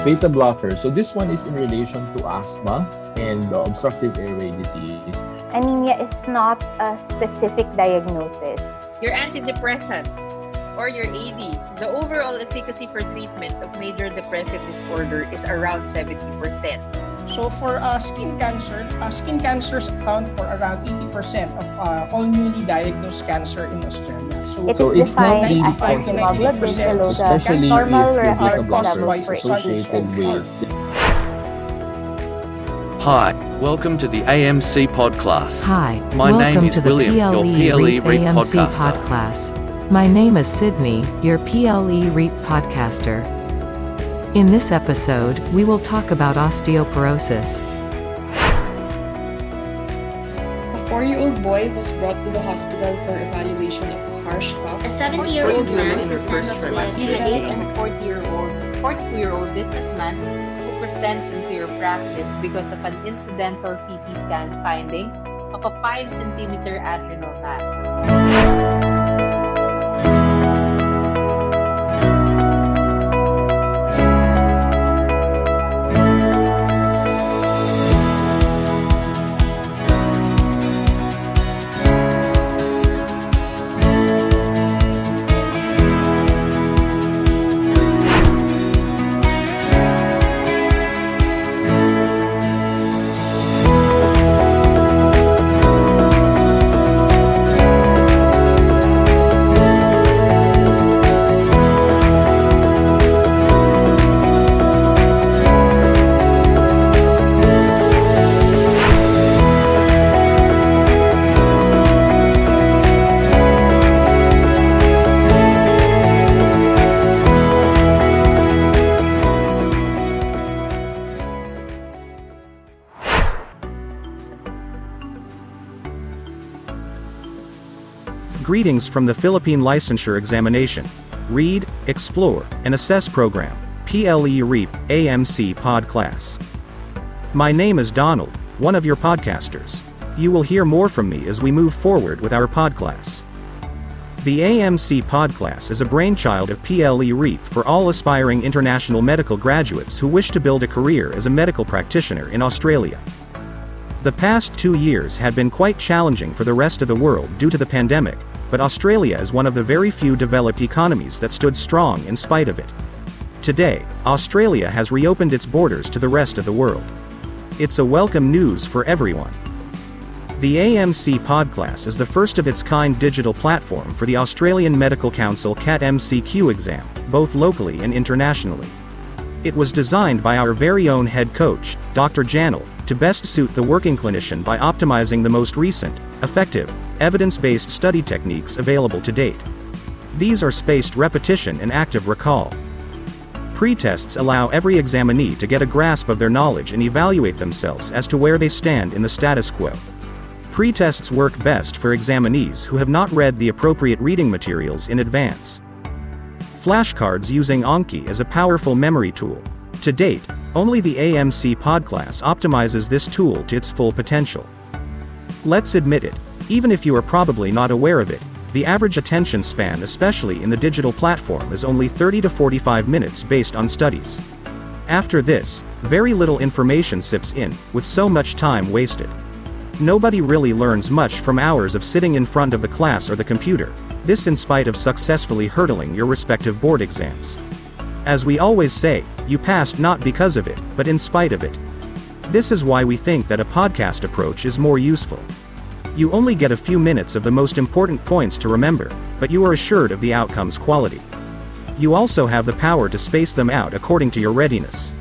Beta blocker. So this one is in relation to asthma and obstructive airway disease. Anemia is not a specific diagnosis. Your antidepressants or your AD, the overall efficacy for treatment of major depressive disorder is around 70%. So for skin cancers account for around 80% of all newly diagnosed cancer in Australia. It So is it's not defined really as hemoglobin below the especially normal if your beta record blocker level is for associated with Hi, welcome to the AMC podcast. Hi, My name welcome is to the William, your PLE-REAP AMC podcaster. podcast. My name is Sydney, your PLE-REAP podcaster. In this episode, we will talk about osteoporosis. A 4-year-old boy was brought to the hospital for evaluation of a harsh cough. A 70-year-old man presents with An 8 headache and 42-year-old businessman who presents into your practice because of an incidental CT scan finding of a 5-centimeter adrenal mass. Greetings from the Philippine Licensure Examination, Read, Explore, and Assess Program, PLE-REAP, AMC Pod Class. My name is Donald, one of your podcasters. You will hear more from me as we move forward with our pod class. The AMC Pod Class is a brainchild of PLE-REAP for all aspiring international medical graduates who wish to build a career as a medical practitioner in Australia. The past 2 years had been quite challenging for the rest of the world due to the pandemic, but Australia is one of the very few developed economies that stood strong in spite of it. Today, Australia has reopened its borders to the rest of the world. It's a welcome news for everyone. The AMC Podclass is the first of its kind digital platform for the Australian Medical Council CAT MCQ exam, both locally and internationally. It was designed by our very own head coach, Dr. Janel, to best suit the working clinician by optimizing the most recent, effective, evidence-based study techniques available to date. These are spaced repetition and active recall. Pre-tests allow every examinee to get a grasp of their knowledge and evaluate themselves as to where they stand in the status quo. Pre-tests work best for examinees who have not read the appropriate reading materials in advance. Flashcards using Anki is a powerful memory tool. To date, only the AMC Podclass optimizes this tool to its full potential. Let's admit it, even if you are probably not aware of it, the average attention span, especially in the digital platform, is only 30 to 45 minutes based on studies. After this, very little information sips in, with so much time wasted. Nobody really learns much from hours of sitting in front of the class or the computer, this in spite of successfully hurdling your respective board exams. As we always say, you passed not because of it, but in spite of it. This is why we think that a podcast approach is more useful. You only get a few minutes of the most important points to remember, but you are assured of the outcome's quality. You also have the power to space them out according to your readiness.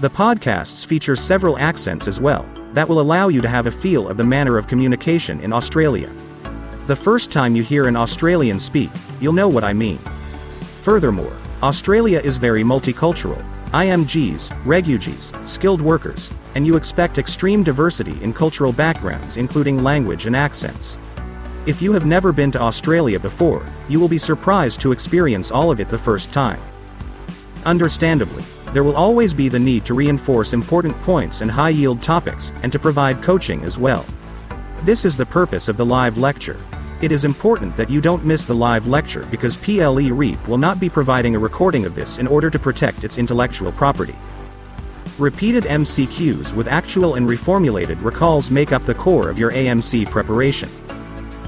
The podcasts feature several accents as well, that will allow you to have a feel of the manner of communication in Australia. The first time you hear an Australian speak, you'll know what I mean. Furthermore, Australia is very multicultural. IMGs, refugees, skilled workers, and you expect extreme diversity in cultural backgrounds including language and accents. If you have never been to Australia before, you will be surprised to experience all of it the first time. Understandably, there will always be the need to reinforce important points and high-yield topics, and to provide coaching as well. This is the purpose of the live lecture. It is important that you don't miss the live lecture because PLE-REAP will not be providing a recording of this in order to protect its intellectual property. Repeated MCQs with actual and reformulated recalls make up the core of your AMC preparation.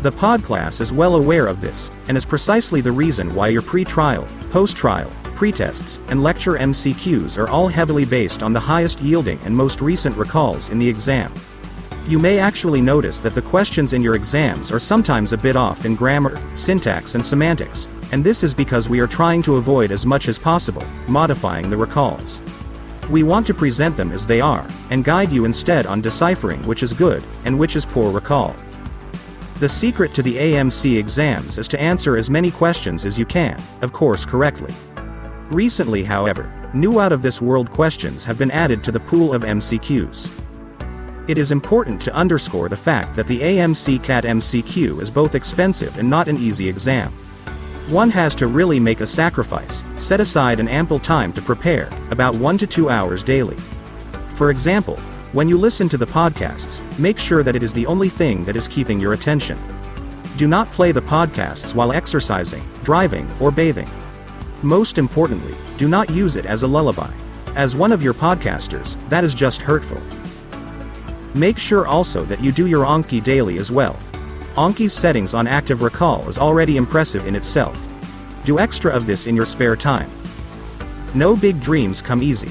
The pod class is well aware of this, and is precisely the reason why your pre-trial, post-trial, pretests, and lecture MCQs are all heavily based on the highest yielding and most recent recalls in the exam. You may actually notice that the questions in your exams are sometimes a bit off in grammar, syntax and semantics, and this is because we are trying to avoid as much as possible modifying the recalls. We want to present them as they are, and guide you instead on deciphering which is good, and which is poor recall. The secret to the AMC exams is to answer as many questions as you can, of course correctly. Recently, however, new out-of-this-world questions have been added to the pool of MCQs. It is important to underscore the fact that the AMC CAT MCQ is both expensive and not an easy exam. One has to really make a sacrifice, set aside an ample time to prepare, about 1 to 2 hours daily. For example, when you listen to the podcasts, make sure that it is the only thing that is keeping your attention. Do not play the podcasts while exercising, driving, or bathing. Most importantly, do not use it as a lullaby. As one of your podcasters, that is just hurtful. Make sure also that you do your Anki daily as well. Anki's settings on active recall is already impressive in itself. Do extra of this in your spare time. No big dreams come easy.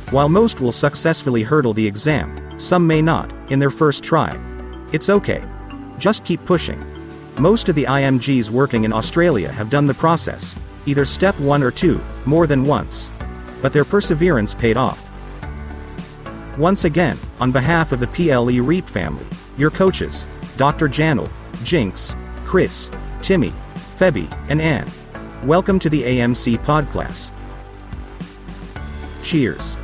While most will successfully hurdle the exam, some may not, in their first try. It's okay. Just keep pushing. Most of the IMGs working in Australia have done the process, either step 1 or 2, more than once. But their perseverance paid off. Once again, on behalf of the PLE-REAP family, your coaches, Dr. Janel, Jinx, Chris, Timmy, Febby, and Anne. Welcome to the AMC pod class. Cheers.